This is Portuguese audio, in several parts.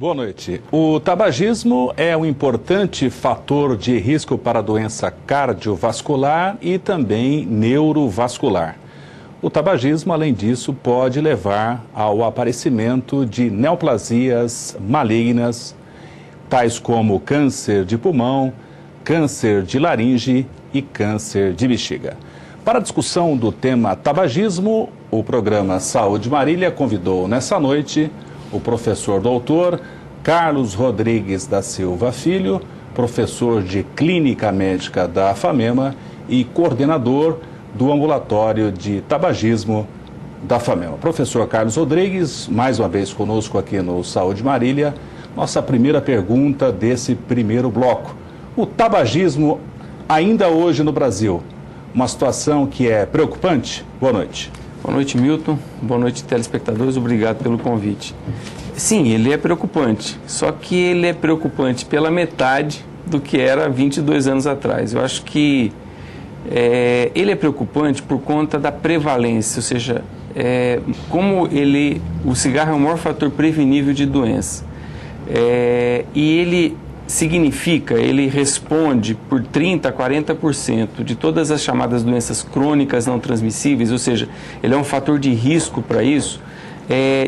Boa noite. O tabagismo é um importante fator de risco para a doença cardiovascular e também neurovascular. O tabagismo, além disso, pode levar ao aparecimento de neoplasias malignas, tais como câncer de pulmão, câncer de laringe e câncer de bexiga. Para a discussão do tema tabagismo, o programa Saúde Marília convidou nessa noite o professor doutor Carlos Rodrigues da Silva Filho, professor de Clínica Médica da FAMEMA e coordenador do ambulatório de tabagismo da FAMEMA. Professor Carlos Rodrigues, mais uma vez conosco aqui no Saúde Marília. Nossa primeira pergunta desse primeiro bloco. O tabagismo ainda hoje no Brasil, uma situação que é preocupante? Boa noite. Boa noite, Milton. Boa noite, telespectadores. Obrigado pelo convite. Sim, ele é preocupante, só que ele é preocupante pela metade do que era 22 anos atrás. Eu acho que ele é preocupante por conta da prevalência, ou seja, o cigarro é o maior fator prevenível de doença. E ele responde por 30% a 40% de todas as chamadas doenças crônicas não transmissíveis, ou seja, ele é um fator de risco para isso.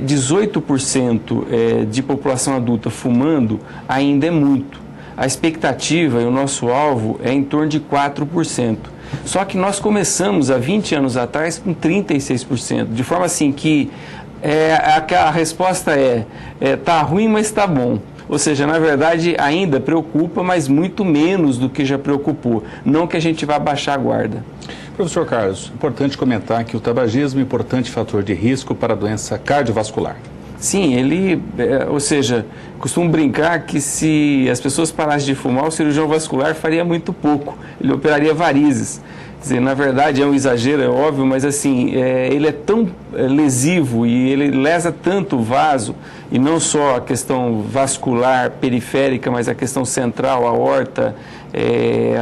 18% de população adulta fumando ainda é muito. A expectativa e o nosso alvo é em torno de 4%. Só que nós começamos há 20 anos atrás com 36%, de forma assim que a resposta tá ruim, mas está bom. Ou seja, na verdade, ainda preocupa, mas muito menos do que já preocupou. Não que a gente vá baixar a guarda. Professor Carlos, importante comentar que o tabagismo é um importante fator de risco para a doença cardiovascular. Sim, ou seja, costumo brincar que se as pessoas parassem de fumar, o cirurgião vascular faria muito pouco. Ele operaria varizes. Quer dizer, na verdade é um exagero, é óbvio, mas assim, ele é tão lesivo e ele lesa tanto o vaso, e não só a questão vascular periférica, mas a questão central, a aorta,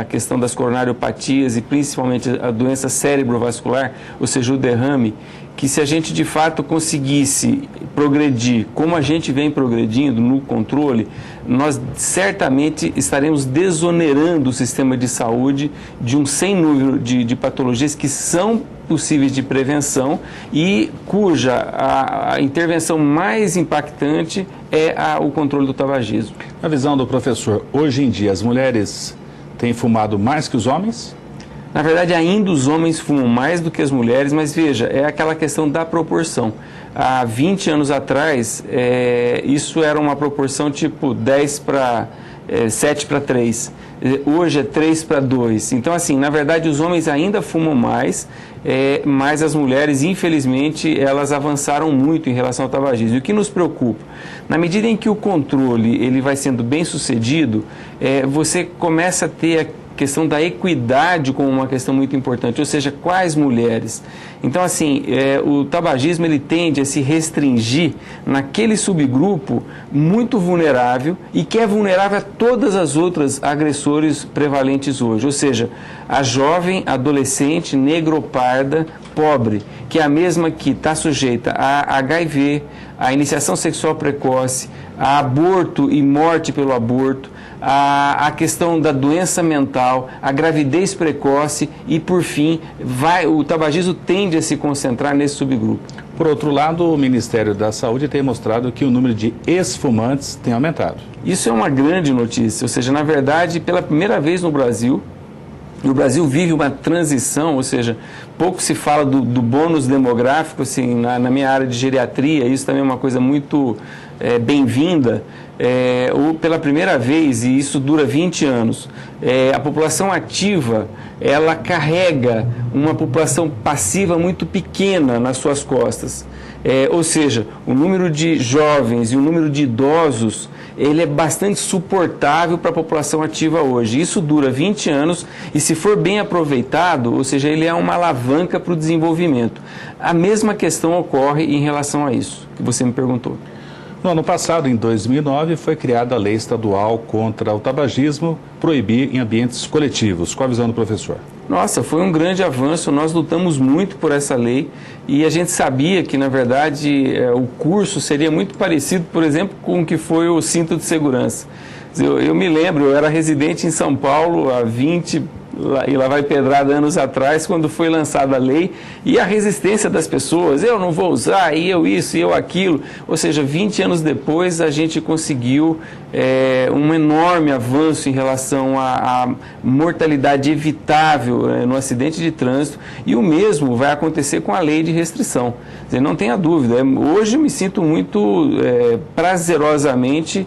a questão das coronariopatias e principalmente a doença cerebrovascular, ou seja, o derrame, que se a gente de fato conseguisse progredir como a gente vem progredindo no controle, nós certamente estaremos desonerando o sistema de saúde de um sem número de patologias que são possíveis de prevenção e cuja a intervenção mais impactante é o controle do tabagismo. Na visão do professor, hoje em dia as mulheres têm fumado mais que os homens? Na verdade, ainda os homens fumam mais do que as mulheres, mas veja, é aquela questão da proporção. Há 20 anos atrás, isso era uma proporção tipo 7 para 3. Hoje é 3 para 2. Então, assim, na verdade, os homens ainda fumam mais, mas as mulheres, infelizmente, elas avançaram muito em relação ao tabagismo. E o que nos preocupa? Na medida em que o controle ele vai sendo bem sucedido, você começa a ter a questão da equidade como uma questão muito importante, ou seja, quais mulheres. Então, assim, o tabagismo ele tende a se restringir naquele subgrupo muito vulnerável e que é vulnerável a todas as outras agressores prevalentes hoje, ou seja, a jovem, adolescente, negroparda, pobre, que é a mesma que está sujeita a HIV, a iniciação sexual precoce, a aborto e morte pelo aborto, a questão da doença mental, a gravidez precoce e, por fim, o tabagismo tende a se concentrar nesse subgrupo. Por outro lado, o Ministério da Saúde tem mostrado que o número de ex-fumantes tem aumentado. Isso é uma grande notícia, ou seja, na verdade, pela primeira vez no Brasil, o Brasil vive uma transição, ou seja, pouco se fala do bônus demográfico, assim, na minha área de geriatria, isso também é uma coisa muito bem-vinda. Pela primeira vez, e isso dura 20 anos, a população ativa, ela carrega uma população passiva muito pequena nas suas costas. Ou seja, o número de jovens e o número de idosos, ele é bastante suportável para a população ativa hoje. Isso dura 20 anos e, se for bem aproveitado, ou seja, ele é uma alavanca para o desenvolvimento. A mesma questão ocorre em relação a isso que você me perguntou. No ano passado, em 2009, foi criada a Lei Estadual contra o Tabagismo, proibir em ambientes coletivos. Qual a visão do professor? Nossa, foi um grande avanço, nós lutamos muito por essa lei e a gente sabia que, na verdade, o curso seria muito parecido, por exemplo, com o que foi o cinto de segurança. Eu me lembro, eu era residente em São Paulo há 20 e lá vai pedrada anos atrás, quando foi lançada a lei, e a resistência das pessoas, eu não vou usar, e eu isso, e eu aquilo. Ou seja, 20 anos depois a gente conseguiu um enorme avanço em relação à mortalidade evitável no acidente de trânsito, e o mesmo vai acontecer com a lei de restrição. Quer dizer, não tenha dúvida, hoje eu me sinto muito prazerosamente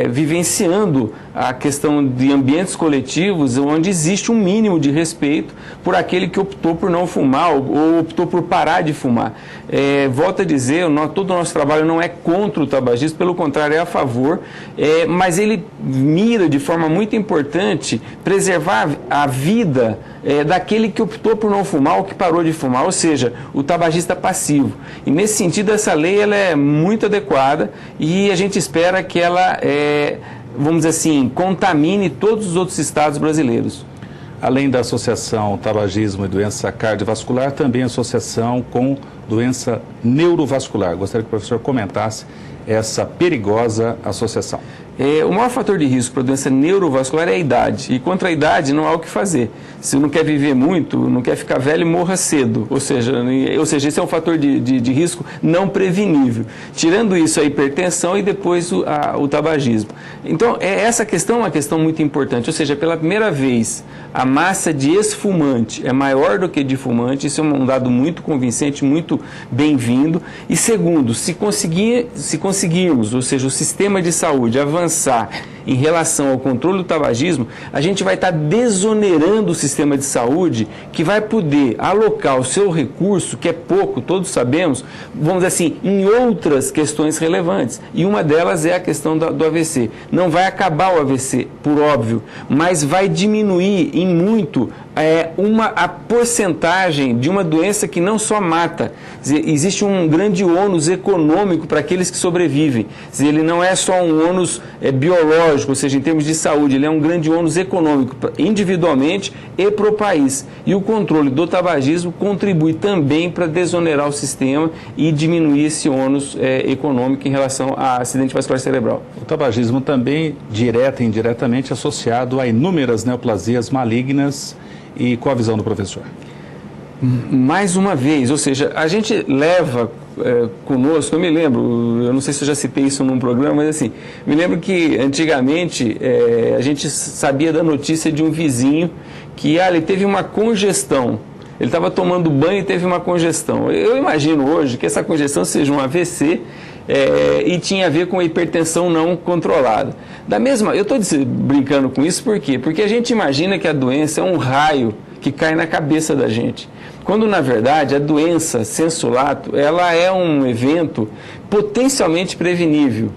vivenciando a questão de ambientes coletivos onde existe um mínimo de respeito por aquele que optou por não fumar ou optou por parar de fumar. Volto a dizer, todo o nosso trabalho não é contra o tabagismo, pelo contrário, é a favor, mas ele mira de forma muito importante preservar a vida daquele que optou por não fumar ou que parou de fumar, ou seja, o tabagista passivo. E nesse sentido, essa lei ela é muito adequada e a gente espera que ela vamos dizer assim, contamine todos os outros estados brasileiros. Além da associação tabagismo e doença cardiovascular, também a associação com doença neurovascular. Gostaria que o professor comentasse essa perigosa associação. O maior fator de risco para a doença neurovascular é a idade. E contra a idade não há o que fazer. Se não quer viver muito, não quer ficar velho, morra cedo. Ou seja, esse é um fator de risco não prevenível. Tirando isso, a hipertensão e depois o tabagismo. Então, essa questão é uma questão muito importante. Ou seja, pela primeira vez, a massa de ex-fumante é maior do que de fumante. Isso é um dado muito convincente, muito bem-vindo. E segundo, se conseguirmos, ou seja, o sistema de saúde avançar em relação ao controle do tabagismo, a gente vai estar desonerando o sistema de saúde, que vai poder alocar o seu recurso, que é pouco, todos sabemos, vamos dizer assim, em outras questões relevantes. E uma delas é a questão do AVC. Não vai acabar o AVC, por óbvio, mas vai diminuir em muito a porcentagem de uma doença que não só mata. Existe um grande ônus econômico para aqueles que sobrevivem. Ele não é só um ônus biológico, ou seja, em termos de saúde, ele é um grande ônus econômico, individualmente e para o país. E o controle do tabagismo contribui também para desonerar o sistema e diminuir esse ônus econômico em relação a acidente vascular cerebral. O tabagismo também, direta e indiretamente, associado a inúmeras neoplasias malignas. E qual a visão do professor? Mais uma vez, ou seja, a gente leva conosco, eu me lembro, eu não sei se eu já citei isso num programa, mas assim, me lembro que antigamente a gente sabia da notícia de um vizinho que ele teve uma congestão. Ele estava tomando banho e teve uma congestão. Eu imagino hoje que essa congestão seja um AVC e tinha a ver com a hipertensão não controlada. Eu estou brincando com isso por quê? Porque a gente imagina que a doença é um raio que cai na cabeça da gente. Quando, na verdade, a doença sensu lato, ela é um evento potencialmente prevenível.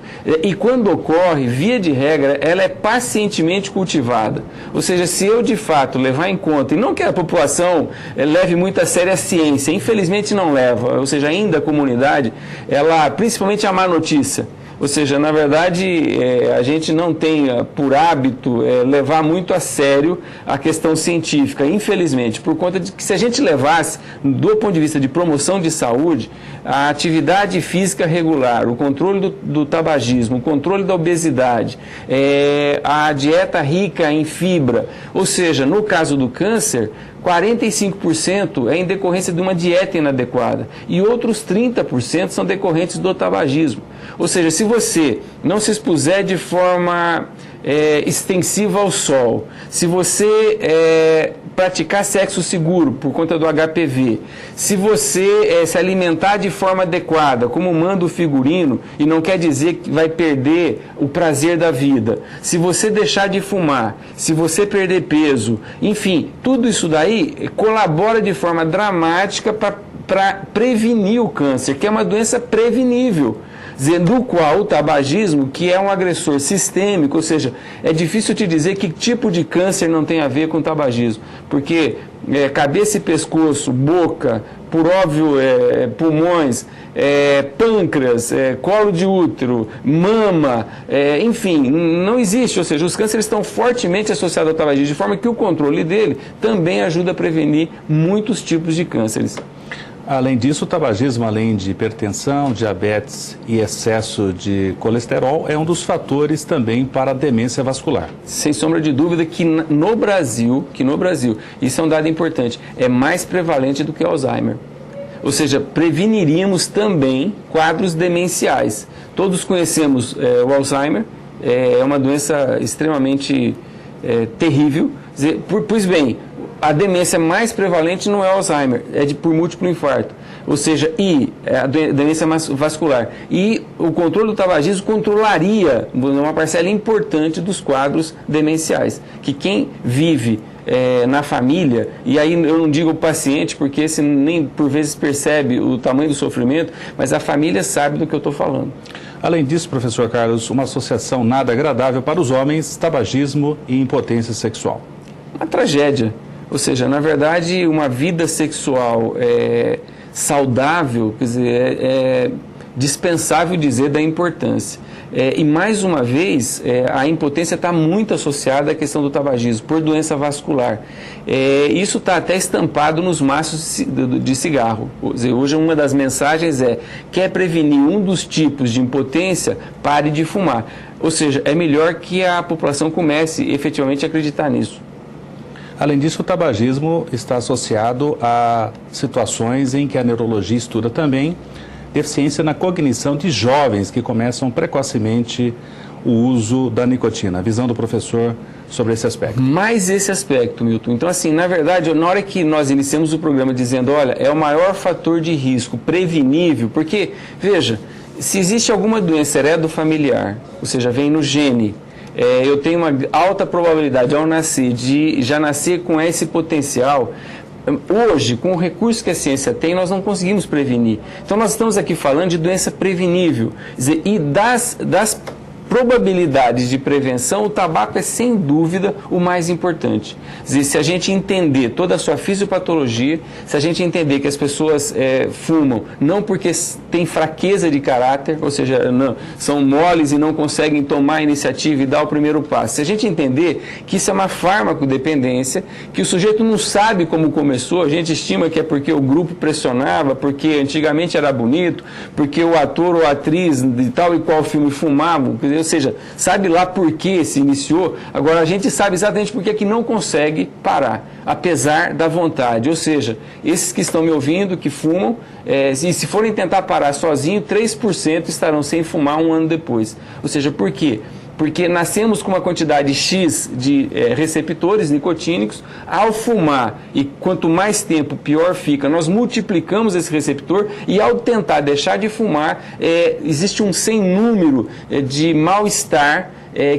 E quando ocorre, via de regra, ela é pacientemente cultivada. Ou seja, se eu, de fato, levar em conta, e não que a população leve muito a sério a ciência, infelizmente não leva, ou seja, ainda a comunidade, principalmente a má notícia. Ou seja, na verdade, a gente não tem por hábito levar muito a sério a questão científica, infelizmente, por conta de que se a gente levasse, do ponto de vista de promoção de saúde, a atividade física regular, o controle do tabagismo, o controle da obesidade, a dieta rica em fibra, ou seja, no caso do câncer, 45% é em decorrência de uma dieta inadequada e outros 30% são decorrentes do tabagismo. Ou seja, se você não se expuser de forma extensiva ao sol, se você praticar sexo seguro por conta do HPV, se você se alimentar de forma adequada, como manda o figurino, e não quer dizer que vai perder o prazer da vida, se você deixar de fumar, se você perder peso, enfim, tudo isso daí colabora de forma dramática para prevenir o câncer, que é uma doença prevenível. Do qual o tabagismo, que é um agressor sistêmico, ou seja, é difícil te dizer que tipo de câncer não tem a ver com o tabagismo, porque cabeça e pescoço, boca, por óbvio, pulmões, pâncreas, colo de útero, mama, enfim, não existe. Ou seja, os cânceres estão fortemente associados ao tabagismo, de forma que o controle dele também ajuda a prevenir muitos tipos de cânceres. Além disso, o tabagismo, além de hipertensão, diabetes e excesso de colesterol, é um dos fatores também para a demência vascular. Sem sombra de dúvida que no Brasil, isso é um dado importante, é mais prevalente do que Alzheimer. Ou seja, preveniríamos também quadros demenciais. Todos conhecemos o Alzheimer, é uma doença extremamente terrível. Pois bem, a demência mais prevalente não é o Alzheimer, por múltiplo infarto. Ou seja, a demência vascular. E o controle do tabagismo controlaria uma parcela importante dos quadros demenciais. Que quem vive na família, e aí eu não digo o paciente, porque esse nem por vezes percebe o tamanho do sofrimento, mas a família sabe do que eu estou falando. Além disso, professor Carlos, uma associação nada agradável para os homens, tabagismo e impotência sexual. Uma tragédia. Ou seja, na verdade, uma vida sexual saudável, quer dizer, é dispensável dizer da importância. E mais uma vez, a impotência está muito associada à questão do tabagismo, por doença vascular. Isso está até estampado nos maços de cigarro. Hoje uma das mensagens quer prevenir um dos tipos de impotência, pare de fumar. Ou seja, é melhor que a população comece efetivamente a acreditar nisso. Além disso, o tabagismo está associado a situações em que a neurologia estuda também deficiência na cognição de jovens que começam precocemente o uso da nicotina. A visão do professor sobre esse aspecto. Mais esse aspecto, Milton. Então, assim, na verdade, na hora que nós iniciamos o programa dizendo, olha, é o maior fator de risco prevenível, porque, veja, se existe alguma doença heredofamiliar, ou seja, vem no gene, eu tenho uma alta probabilidade ao nascer de já nascer com esse potencial. Hoje, com o recurso que a ciência tem, nós não conseguimos prevenir. Então, nós estamos aqui falando de doença prevenível. Quer dizer, e das probabilidades de prevenção, o tabaco é sem dúvida o mais importante. Quer dizer, se a gente entender toda a sua fisiopatologia, se a gente entender que as pessoas fumam não porque têm fraqueza de caráter, ou seja, não, são moles e não conseguem tomar a iniciativa e dar o primeiro passo, se a gente entender que isso é uma farmacodependência, que o sujeito não sabe como começou, a gente estima que é porque o grupo pressionava, porque antigamente era bonito, porque o ator ou a atriz de tal e qual filme fumavam, ou seja, sabe lá por que se iniciou, agora a gente sabe exatamente por que não consegue parar, apesar da vontade. Ou seja, esses que estão me ouvindo, que fumam, e se forem tentar parar sozinho, 3% estarão sem fumar um ano depois. Ou seja, por quê? Porque nascemos com uma quantidade X de receptores nicotínicos, ao fumar, e quanto mais tempo, pior fica, nós multiplicamos esse receptor e ao tentar deixar de fumar, existe um sem número de mal-estar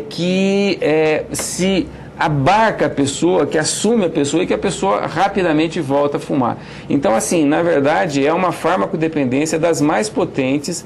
que se abarca a pessoa, que assume a pessoa e que a pessoa rapidamente volta a fumar. Então, assim, na verdade, é uma farmacodependência das mais potentes,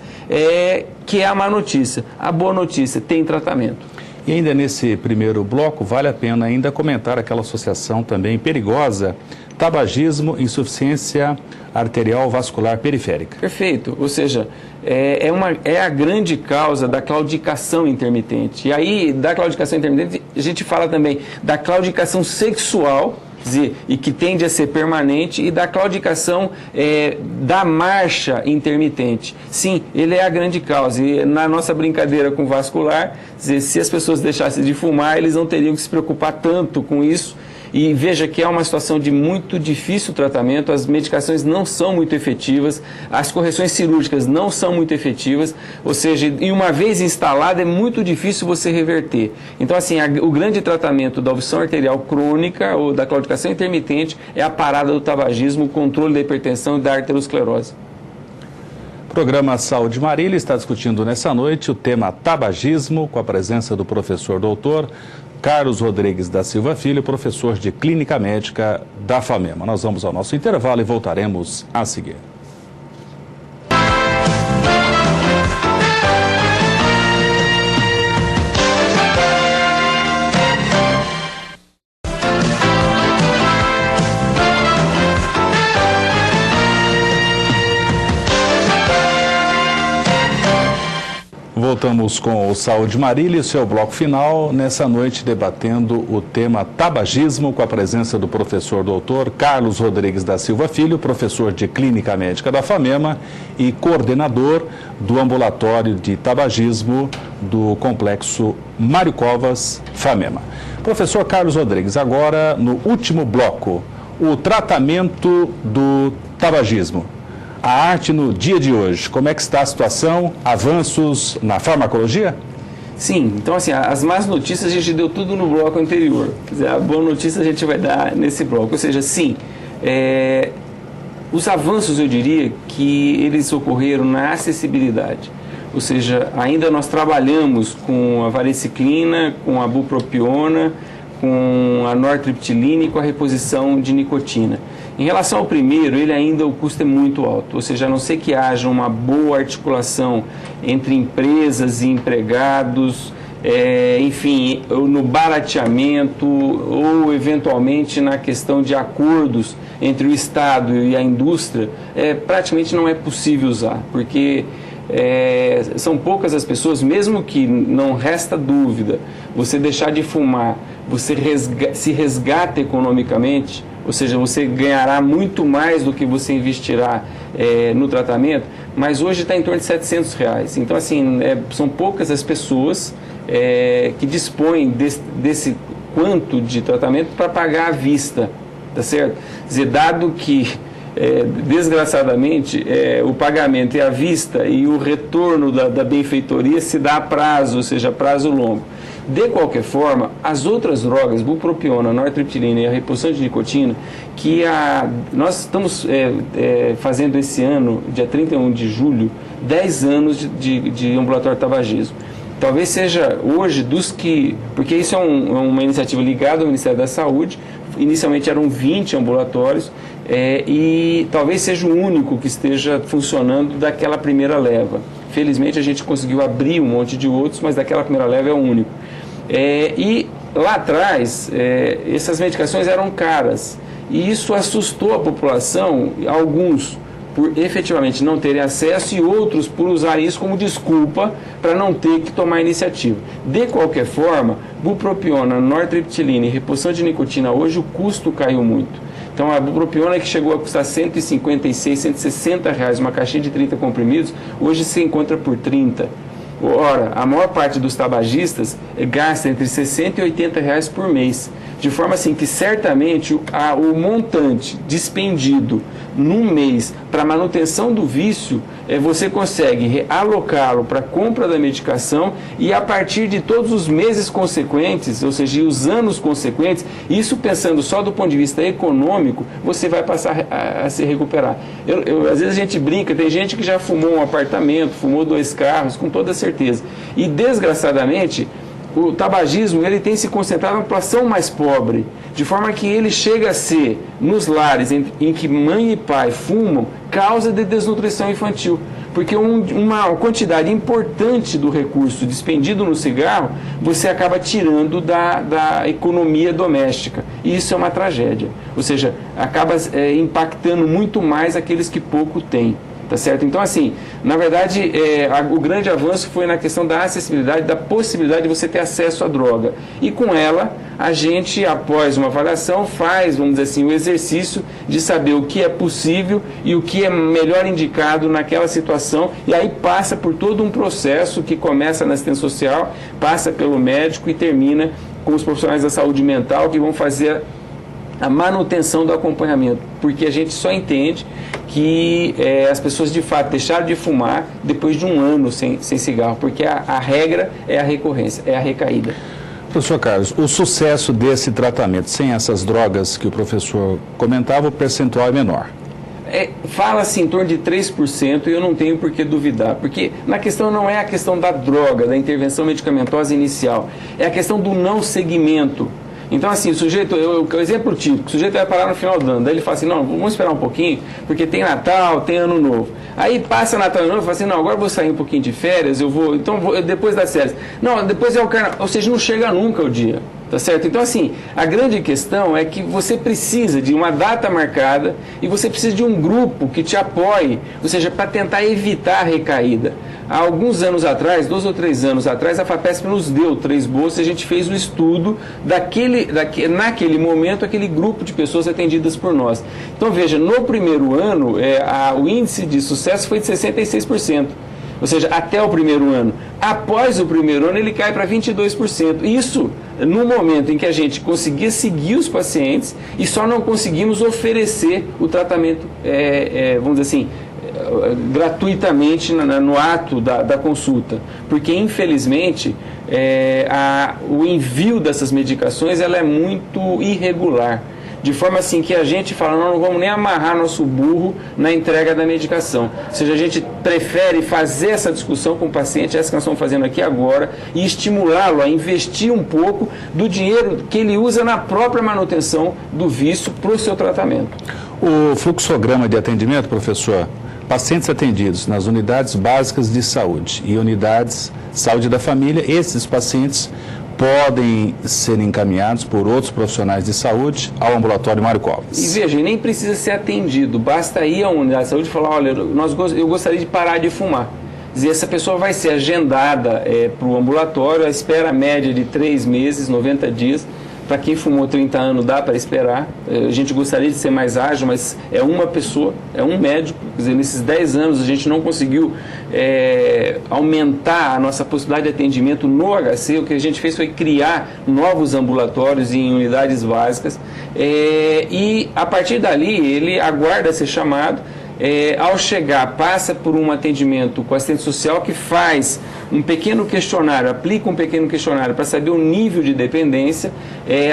que é a má notícia. A boa notícia, tem tratamento. E ainda nesse primeiro bloco, vale a pena ainda comentar aquela associação também perigosa, tabagismo, insuficiência arterial vascular periférica. Perfeito, ou seja, é a grande causa da claudicação intermitente. E aí, da claudicação intermitente, a gente fala também da claudicação sexual, e que tende a ser permanente, e da claudicação da marcha intermitente. Sim, ele é a grande causa. E na nossa brincadeira com vascular, se as pessoas deixassem de fumar, eles não teriam que se preocupar tanto com isso. E veja que é uma situação de muito difícil tratamento, as medicações não são muito efetivas, as correções cirúrgicas não são muito efetivas, ou seja, e uma vez instalada é muito difícil você reverter. Então, assim, o grande tratamento da obstrução arterial crônica ou da claudicação intermitente é a parada do tabagismo, o controle da hipertensão e da arteriosclerose. O programa Saúde Marília está discutindo nessa noite o tema tabagismo, com a presença do professor doutor Carlos Rodrigues da Silva Filho, professor de Clínica Médica da FAMEMA. Nós vamos ao nosso intervalo e voltaremos a seguir. voltamos com o Saúde Marília e seu bloco final, nessa noite debatendo o tema tabagismo, com a presença do professor doutor Carlos Rodrigues da Silva Filho, professor de Clínica Médica da FAMEMA e coordenador do ambulatório de tabagismo do Complexo Mário Covas FAMEMA. Professor Carlos Rodrigues, agora no último bloco, o tratamento do tabagismo. A arte no dia de hoje, como é que está a situação? Avanços na farmacologia? Sim, então assim, as más notícias a gente deu tudo no bloco anterior. Quer dizer, a boa notícia a gente vai dar nesse bloco. Ou seja, sim, os avanços eu diria que eles ocorreram na acessibilidade. Ou seja, ainda nós trabalhamos com a vareniclina, com a bupropiona, com a nortriptilina e com a reposição de nicotina. Em relação ao primeiro, ele ainda o custo é muito alto, ou seja, a não ser que haja uma boa articulação entre empresas e empregados, enfim, no barateamento ou eventualmente na questão de acordos entre o Estado e a indústria, praticamente não é possível usar, porque são poucas as pessoas, mesmo que não resta dúvida, você deixar de fumar, você se resgata economicamente, ou seja, você ganhará muito mais do que você investirá no tratamento, mas hoje está em torno de R$700. Então, assim, são poucas as pessoas que dispõem desse quanto de tratamento para pagar à vista, tá certo? Quer dizer, dado que desgraçadamente, o pagamento é à vista e o retorno da benfeitoria se dá a prazo, ou seja, prazo longo. De qualquer forma, as outras drogas, bupropiona, nortriptilina e a reposição de nicotina, que nós estamos fazendo esse ano, dia 31 de julho, 10 anos de ambulatório de tabagismo. Talvez seja hoje porque isso é uma iniciativa ligada ao Ministério da Saúde, inicialmente eram 20 ambulatórios, e talvez seja o único que esteja funcionando daquela primeira leva. Felizmente a gente conseguiu abrir um monte de outros, mas daquela primeira leva é o único. E lá atrás, essas medicações eram caras, e isso assustou a população, alguns por efetivamente não terem acesso e outros por usar isso como desculpa para não ter que tomar iniciativa. De qualquer forma, bupropiona, nortriptilina e reposição de nicotina, hoje o custo caiu muito. Então a bupropiona, que chegou a custar R$156, R$160, uma caixinha de 30 comprimidos, hoje se encontra por 30. Ora, a maior parte dos tabagistas gasta entre R$60 e R$80 por mês, de forma assim que certamente o montante dispendido num mês para manutenção do vício, você consegue alocá-lo para a compra da medicação e a partir de todos os meses consequentes, ou seja, os anos consequentes, isso pensando só do ponto de vista econômico, você vai passar a se recuperar. Às vezes a gente brinca, tem gente que já fumou um apartamento, fumou 2 carros, com toda certeza. E desgraçadamente, o tabagismo ele tem se concentrado na população mais pobre, de forma que ele chega a ser, nos lares em que mãe e pai fumam, causa de desnutrição infantil. Porque uma quantidade importante do recurso despendido no cigarro, você acaba tirando da economia doméstica. E isso é uma tragédia. Ou seja, acaba impactando muito mais aqueles que pouco têm. Tá certo? Então, assim, na verdade, o grande avanço foi na questão da acessibilidade, da possibilidade de você ter acesso à droga. E com ela, a gente, após uma avaliação, faz, vamos dizer assim, o exercício de saber o que é possível e o que é melhor indicado naquela situação, e aí passa por todo um processo que começa na assistência social, passa pelo médico e termina com os profissionais da saúde mental que vão fazer a manutenção do acompanhamento, porque a gente só entende que as pessoas de fato deixaram de fumar depois de um ano sem cigarro, porque a regra é a recorrência, é a recaída. Professor Carlos, o sucesso desse tratamento, sem essas drogas que o professor comentava, o percentual é menor? Fala-se em torno de 3% e eu não tenho por que duvidar, porque na questão não é a questão da droga, da intervenção medicamentosa inicial, é a questão do não segmento. Então, assim, o sujeito, o exemplo típico, o sujeito vai parar no final do ano, daí ele fala assim, não, vamos esperar um pouquinho, porque tem Natal, tem Ano Novo. Aí passa Natal e Ano Novo, fala assim, não, agora eu vou sair um pouquinho de férias, depois das férias. Não, depois é o carnaval, ou seja, não chega nunca o dia. Tá certo? Então, assim, a grande questão é que você precisa de uma data marcada e você precisa de um grupo que te apoie, ou seja, para tentar evitar a recaída. Há alguns anos atrás, 2 ou 3 anos atrás, a FAPESP nos deu 3 bolsas e a gente fez um estudo naquele momento, aquele grupo de pessoas atendidas por nós. Então, veja, no primeiro ano, o índice de sucesso foi de 66%. Ou seja, até o primeiro ano. Após o primeiro ano, ele cai para 22%. Isso no momento em que a gente conseguia seguir os pacientes e só não conseguimos oferecer o tratamento, vamos dizer assim, gratuitamente no ato da consulta. Porque, infelizmente, o envio dessas medicações ela é muito irregular. De forma assim que a gente fala, não vamos nem amarrar nosso burro na entrega da medicação. Ou seja, a gente prefere fazer essa discussão com o paciente, essa que nós estamos fazendo aqui agora, e estimulá-lo a investir um pouco do dinheiro que ele usa na própria manutenção do vício para o seu tratamento. O fluxograma de atendimento, professor, pacientes atendidos nas unidades básicas de saúde e unidades de saúde da família, esses pacientes podem ser encaminhados por outros profissionais de saúde ao ambulatório Mário Covas. E veja, nem precisa ser atendido, basta ir à unidade de saúde e falar, olha, eu gostaria de parar de fumar. E essa pessoa vai ser agendada para o ambulatório, a espera média de 3 meses, 90 dias. Para quem fumou 30 anos dá para esperar, a gente gostaria de ser mais ágil, mas é uma pessoa, é um médico. Quer dizer, nesses 10 anos a gente não conseguiu aumentar a nossa possibilidade de atendimento no HC. O que a gente fez foi criar novos ambulatórios em unidades básicas e a partir dali ele aguarda ser chamado. Ao chegar, passa por um atendimento com assistente social que faz um pequeno questionário, aplica um pequeno questionário para saber o nível de dependência,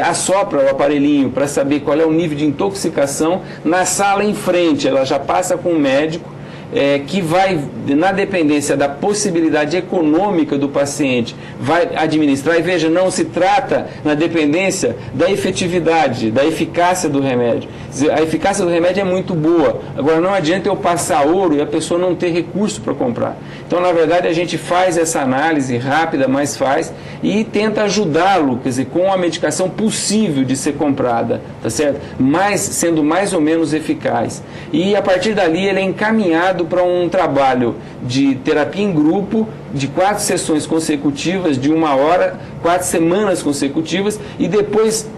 assopra o aparelhinho para saber qual é o nível de intoxicação. Na sala em frente, ela já passa com o médico, que vai, na dependência da possibilidade econômica do paciente, vai administrar. E veja, não se trata na dependência da efetividade, da eficácia do remédio. A eficácia do remédio é muito boa. Agora, não adianta eu passar ouro e a pessoa não ter recurso para comprar. Então, na verdade, a gente faz essa análise rápida, mas faz, e tenta ajudá-lo, quer dizer, com a medicação possível de ser comprada, tá certo? Mas sendo mais ou menos eficaz. E, a partir dali, ele é encaminhado para um trabalho de terapia em grupo, de 4 sessões consecutivas, de 1 hora, 4 semanas consecutivas, e depois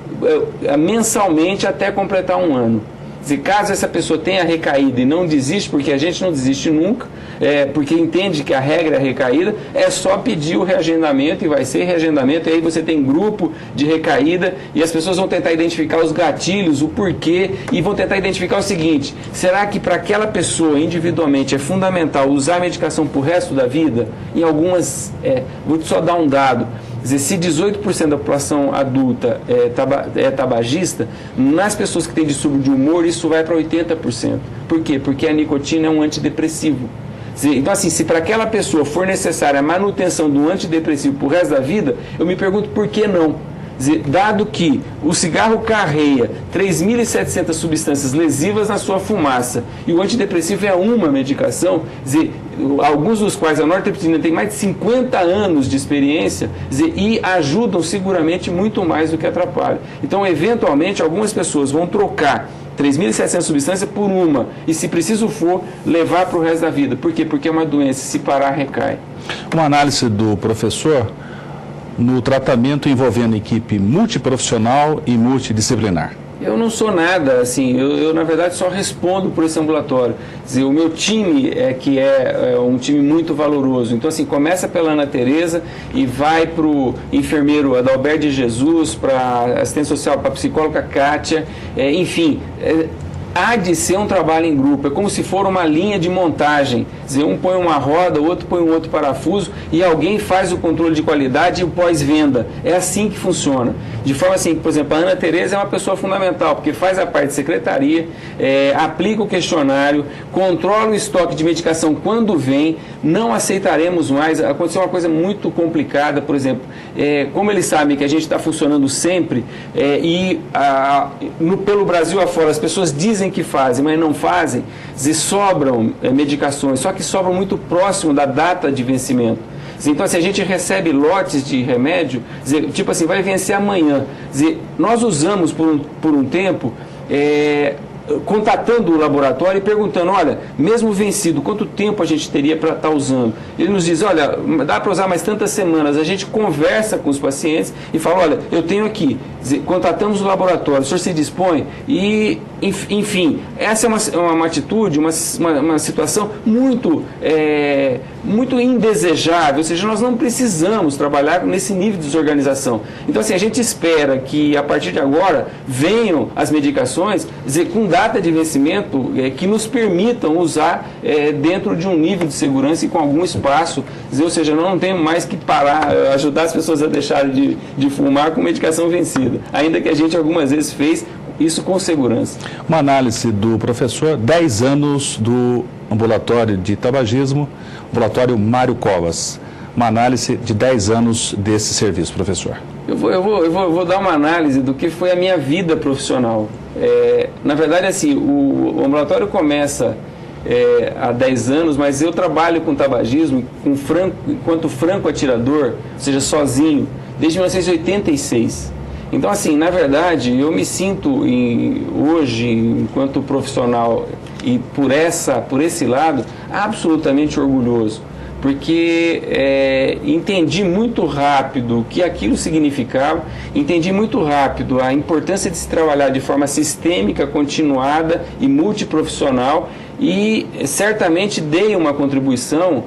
mensalmente até completar 1 ano. Se caso essa pessoa tenha recaída e não desiste, porque a gente não desiste nunca, porque entende que a regra é a recaída, é só pedir o reagendamento e vai ser reagendamento, e aí você tem grupo de recaída e as pessoas vão tentar identificar os gatilhos, o porquê, e vão tentar identificar o seguinte: será que para aquela pessoa individualmente é fundamental usar a medicação para o resto da vida? Em algumas, vou só dar um dado. Se 18% da população adulta é tabagista, nas pessoas que têm distúrbio de humor, isso vai para 80%. Por quê? Porque a nicotina é um antidepressivo. Então, assim, se para aquela pessoa for necessária a manutenção do antidepressivo para o resto da vida, eu me pergunto por que não? Dado que o cigarro carreia 3.700 substâncias lesivas na sua fumaça e o antidepressivo é uma medicação, alguns dos quais a nortriptilina tem mais de 50 anos de experiência, e ajudam seguramente muito mais do que atrapalham. Então, eventualmente, algumas pessoas vão trocar 3.700 substâncias por uma, e se preciso for, levar para o resto da vida. Por quê? Porque é uma doença, se parar, recai. Uma análise do professor no tratamento envolvendo equipe multiprofissional e multidisciplinar. Eu não sou nada, assim, eu na verdade só respondo por esse ambulatório. Quer dizer, o meu time é um time muito valoroso. Então, assim, começa pela Ana Tereza e vai para o enfermeiro Adalberto de Jesus, para a assistente social, para a psicóloga Kátia, enfim. Há de ser um trabalho em grupo, é como se for uma linha de montagem. Quer dizer, um põe uma roda, o outro põe um outro parafuso e alguém faz o controle de qualidade e o pós-venda. É assim que funciona. De forma assim, por exemplo, a Ana Tereza é uma pessoa fundamental, porque faz a parte de secretaria, aplica o questionário, controla o estoque de medicação quando vem. Não aceitaremos mais. Aconteceu uma coisa muito complicada, por exemplo, como eles sabem que a gente está funcionando sempre, pelo Brasil afora, as pessoas dizem que fazem, mas não fazem, sobram medicações, só que sobram muito próximo da data de vencimento. Então, assim, a gente recebe lotes de remédio, tipo assim, vai vencer amanhã. Nós usamos por um tempo, contatando o laboratório e perguntando, olha, mesmo vencido, quanto tempo a gente teria para estar usando? Ele nos diz, olha, dá para usar mais tantas semanas. A gente conversa com os pacientes e fala, olha, eu tenho aqui, contatamos o laboratório, o senhor se dispõe? E, enfim, essa é uma atitude, uma situação muito indesejável, ou seja, nós não precisamos trabalhar nesse nível de desorganização. Então, assim, a gente espera que, a partir de agora, venham as medicações com data de vencimento que nos permitam usar dentro de um nível de segurança e com algum espaço, ou seja, não temos mais que parar, ajudar as pessoas a deixarem de fumar com medicação vencida, ainda que a gente algumas vezes fez isso com segurança. Uma análise do professor, 10 anos do ambulatório de tabagismo, ambulatório Mário Covas. Uma análise de 10 anos desse serviço, professor. Eu vou dar uma análise do que foi a minha vida profissional. Na verdade, assim, o ambulatório começa há 10 anos, mas eu trabalho com tabagismo enquanto franco atirador, ou seja, sozinho, desde 1986. Então, assim, na verdade, eu me sinto hoje, enquanto profissional e por esse lado, absolutamente orgulhoso, porque entendi muito rápido o que aquilo significava, entendi muito rápido a importância de se trabalhar de forma sistêmica, continuada e multiprofissional, e certamente dei uma contribuição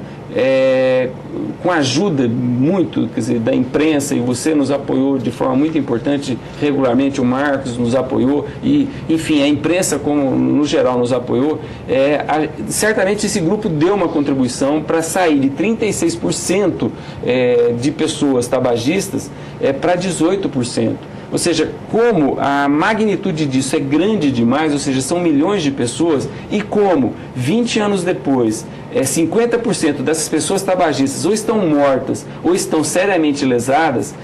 com a ajuda muito, quer dizer, da imprensa, e você nos apoiou de forma muito importante regularmente, o Marcos nos apoiou, e enfim, a imprensa como no geral nos apoiou. Certamente esse grupo deu uma contribuição para sair de 36% de pessoas tabagistas para 18%. Ou seja, como a magnitude disso é grande demais, ou seja, são milhões de pessoas, e como 20 anos depois 50% dessas pessoas tabagistas ou estão mortas ou estão seriamente lesadas,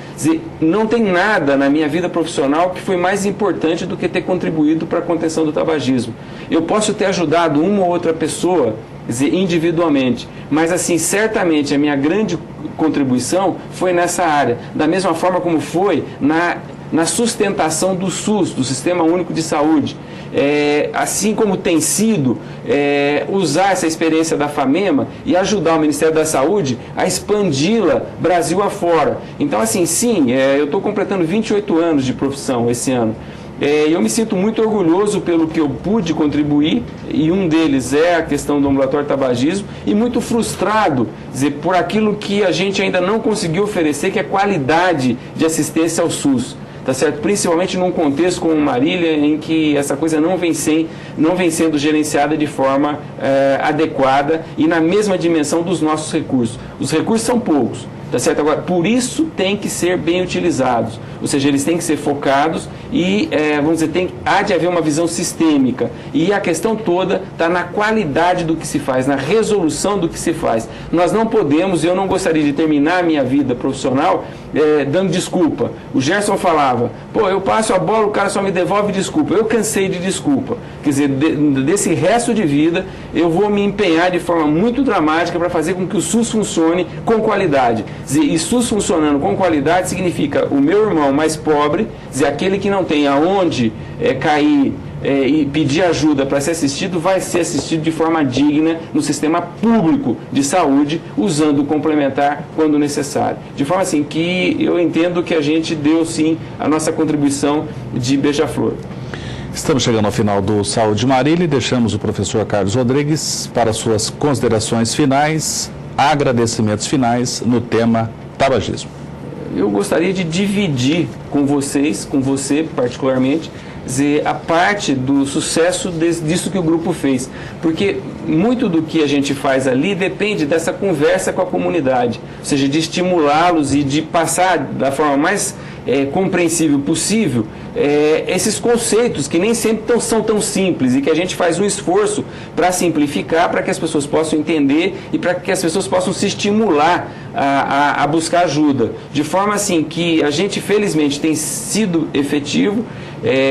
não tem nada na minha vida profissional que foi mais importante do que ter contribuído para a contenção do tabagismo. Eu posso ter ajudado uma ou outra pessoa individualmente, mas assim, certamente a minha grande contribuição foi nessa área, da mesma forma como foi na sustentação do SUS, do Sistema Único de Saúde. Assim como tem sido usar essa experiência da FAMEMA e ajudar o Ministério da Saúde a expandi-la Brasil afora. Então, assim, sim, eu estou completando 28 anos de profissão esse ano. Eu me sinto muito orgulhoso pelo que eu pude contribuir, e um deles é a questão do ambulatório tabagismo, e muito frustrado por aquilo que a gente ainda não conseguiu oferecer, que é qualidade de assistência ao SUS. Tá certo? Principalmente num contexto como Marília, em que essa coisa não vem sendo gerenciada de forma adequada e na mesma dimensão dos nossos recursos. Os recursos são poucos, tá certo? Agora, por isso tem que ser bem utilizados, ou seja, eles têm que ser focados e, vamos dizer, há de haver uma visão sistêmica, e a questão toda está na qualidade do que se faz, na resolução do que se faz. Nós não podemos, eu não gostaria de terminar a minha vida profissional dando desculpa. O Gerson falava, eu passo a bola, o cara só me devolve desculpa. Eu cansei de desculpa. Quer dizer, desse resto de vida, eu vou me empenhar de forma muito dramática para fazer com que o SUS funcione com qualidade. E SUS funcionando com qualidade significa o meu irmão mais pobre, aquele que não tem aonde cair e pedir ajuda para ser assistido, vai ser assistido de forma digna no sistema público de saúde, usando o complementar quando necessário. De forma assim que eu entendo que a gente deu sim a nossa contribuição de beija-flor. Estamos chegando ao final do Saúde Marília e deixamos o professor Carlos Rodrigues para suas considerações finais, agradecimentos finais no tema tabagismo. Eu gostaria de dividir com vocês, com você particularmente, a parte do sucesso disso que o grupo fez, porque muito do que a gente faz ali depende dessa conversa com a comunidade, ou seja, de estimulá-los e de passar da forma mais compreensível possível esses conceitos que nem sempre são tão simples, e que a gente faz um esforço para simplificar, para que as pessoas possam entender e para que as pessoas possam se estimular a buscar ajuda, de forma assim que a gente felizmente tem sido efetivo.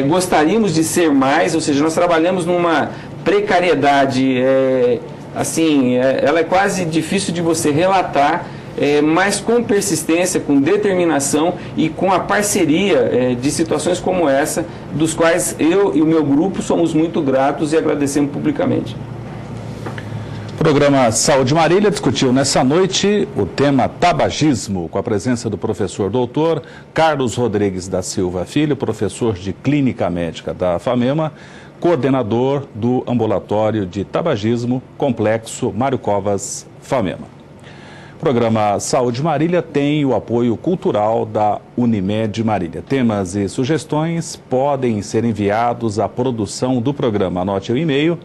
Gostaríamos de ser mais, ou seja, nós trabalhamos numa precariedade, ela é quase difícil de você relatar, mas com persistência, com determinação e com a parceria de situações como essa, dos quais eu e o meu grupo somos muito gratos e agradecemos publicamente. O programa Saúde Marília discutiu nessa noite o tema tabagismo, com a presença do professor doutor Carlos Rodrigues da Silva Filho, professor de Clínica Médica da FAMEMA, coordenador do Ambulatório de Tabagismo, Complexo Mário Covas FAMEMA. O programa Saúde Marília tem o apoio cultural da Unimed Marília. Temas e sugestões podem ser enviados à produção do programa. Anote o e-mail,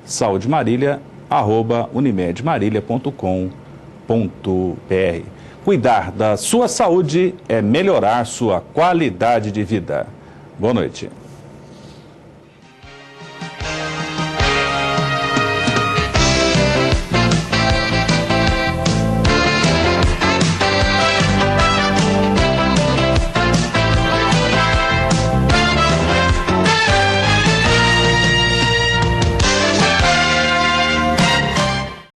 saudemarília@unimedmarília.com.br. Cuidar da sua saúde é melhorar sua qualidade de vida. Boa noite.